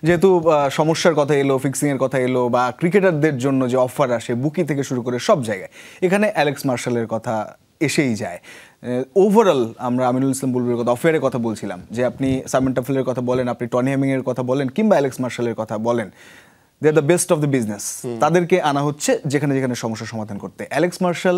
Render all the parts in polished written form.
যেহেতু সমস্যার কথা এলো, ফিক্সিংয়ের কথা এলো, বা ক্রিকেটারদের জন্য যে অফার আসে বুকি থেকে শুরু করে সব জায়গায়, এখানে অ্যালেক্স মার্শালের কথা এসেই যায়। ওভারঅল আমরা আমিনুল ইসলাম বুলবুলের কথা, অফেয়ারের কথা বলছিলাম, যে আপনি সাইমন টাফেলের কথা বলেন, আপনি টনি হেমিংয়ের কথা বলেন, কিংবা অ্যালেক্স মার্শালের কথা বলেন, they are the best of the business. তাদেরকে আনা হচ্ছে যেখানে যেখানে সমস্যার সমাধান করতে। অ্যালেক্স মার্শাল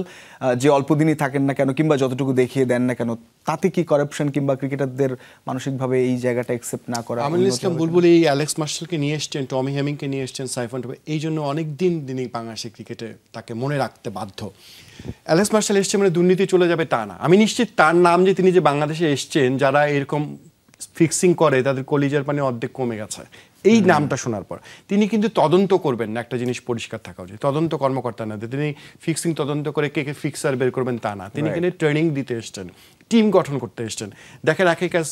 যে অল্প দিনই থাকেন না কেন, কিংবা যতটুকু দেখিয়ে দেন না কেন, তাতে কি কারাপশন কিংবা ক্রিকেটারদের মানসিকভাবে এই জায়গাটা অ্যাকসেপ্ট না করা? আমিনুল ইসলাম বুলবুল এই অ্যালেক্স মার্শালকে নিয়ে এসছেন, টমি হেমিংকে নিয়ে এসছেন, সাইফন টাফেল, এই জন্য অনেক দিন তিনি বাংলাদেশের ক্রিকেটে তাকে মনে রাখতে বাধ্য। অ্যালেক্স মার্শাল এসছে মানে দুর্নীতি চলে যাবে তা না। আমি নিশ্চিত তার নাম যে তিনি যে বাংলাদেশে এসছেন, যারা এরকম ফিক্সিং করে তাদের কলিজার পানি অর্ধেক কমে গেছে এই নামটা শোনার পর। তিনি কিন্তু তদন্ত করবেন না, একটা জিনিস পরিষ্কার থাকা উচিত। তদন্ত কর্মকর্তা না, তিনি ফিক্সিং তদন্ত করে কে কে ফিক্সার বের করবেন তা না। তিনি এখানে ট্রেনিং দিতে এসছেন, টিম গঠন করতে এসছেন। দেখেন একে কাজ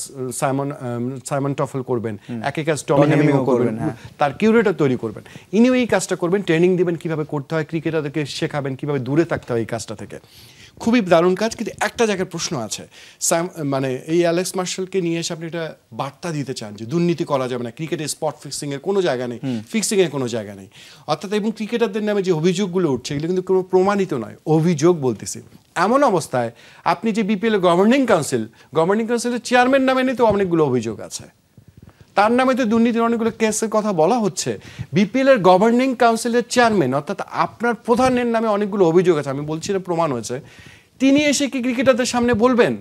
সাইমন টফেল করবেন, একে কাজ টমি হেমিংও করবেন, তার কিউরেটর তৈরি করবেন। ইনিও এই কাজটা করবেন, ট্রেনিং দিবেন কিভাবে করতে হয়, ক্রিকেটারদেরকে শেখাবেন কিভাবে দূরে থাকতে হয় এই কাজটা থেকে। খুবই দারুণ কাজ। কিন্তু একটা জায়গায় প্রশ্ন আছে, মানে এই অ্যালেক্স মার্শালকে নিয়ে এসে আপনি একটা বার্তা দিতে চান যে দুর্নীতি করা যাবে না, ক্রিকেটে স্পট ফিক্সিংয়ের কোনো জায়গা নেই, ফিক্সিংয়ের কোনো জায়গা নেই অর্থাৎ। এবং ক্রিকেটারদের নামে যে অভিযোগগুলো উঠছে এগুলো কিন্তু কোনো প্রমাণিত নয়, অভিযোগ বলতেছি। এমন অবস্থায় আপনি যে বিপিএল গভর্নিং কাউন্সিলের চেয়ারম্যান নামে নিয়ে তো অনেকগুলো অভিযোগ আছে, তার নামে তো দুর্নীতির অনেকগুলো কেসের কথা বলা হচ্ছে। বিপিএল এর গভর্নিং কাউন্সিলের চেয়ারম্যান অর্থাৎ আপনার প্রধানের নামে অনেকগুলো অভিযোগ আছে, আমি বলছি না প্রমাণ হয়েছে। তিনি এসে কি ক্রিকেটারদের সামনে বলবেন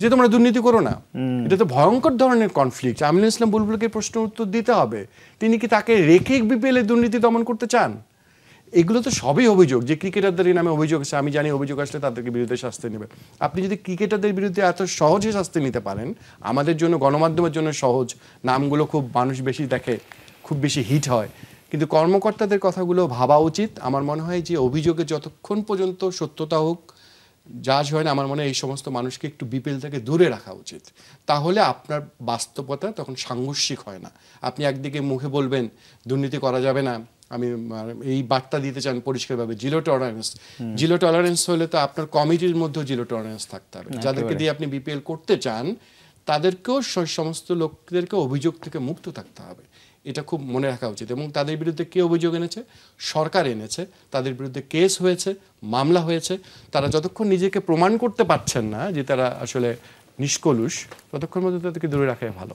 যে তোমরা দুর্নীতি করো না? এটা তো ভয়ঙ্কর ধরনের কনফ্লিক্ট। আমিনুল ইসলাম বুলবুলকে প্রশ্ন উত্তর দিতে হবে, তিনি কি তাকে রেখে বিপিএল এর দুর্নীতি দমন করতে চান? এগুলো তো সবই অভিযোগ, যে ক্রিকেটারদের নামে অভিযোগ আছে। আমি জানি অভিযোগ আসলে তাদেরকে বিরুদ্ধে শাস্তি নেবে। আপনি যদি ক্রিকেটারদের বিরুদ্ধে এত সহজে শাস্তি নিতে পারেন, আমাদের জন্য গণমাধ্যমের জন্য সহজ, নামগুলো খুব মানুষ বেশি দেখে, খুব বেশি হিট হয়, কিন্তু কর্মকর্তাদের কথাগুলো ভাবা উচিত। আমার মনে হয় যে অভিযোগে যতক্ষণ পর্যন্ত সত্যতা হোক, জাজ হয় না, আমার মনে হয় এই সমস্ত মানুষকে একটু বিপিএল থেকে দূরে রাখা উচিত। তাহলে আপনার বাস্তবতা তখন সাংঘর্ষিক হয় না। আপনি একদিকে মুখে বলবেন দুর্নীতি করা যাবে না, আমি এই বার্তা দিতে চান পরিষ্কারভাবে জিরো টলারেন্স হলে তো আপনার কমিটির মধ্যেও জিরো টলারেন্স থাকতে হবে। যাদেরকে দিয়ে আপনি বিপিএল করতে চান তাদেরকেও সমস্ত লোকদেরকে অভিযোগ থেকে মুক্ত থাকতে হবে, এটা খুব মনে রাখা উচিত। এবং তাদের বিরুদ্ধে কে অভিযোগ এনেছে? সরকার এনেছে। তাদের বিরুদ্ধে কেস হয়েছে, মামলা হয়েছে। তারা যতক্ষণ নিজেকে প্রমাণ করতে পারছেন না যে তারা আসলে নিষ্কলুষ, ততক্ষণ মধ্যে তাদেরকে দূরে রাখাই ভালো।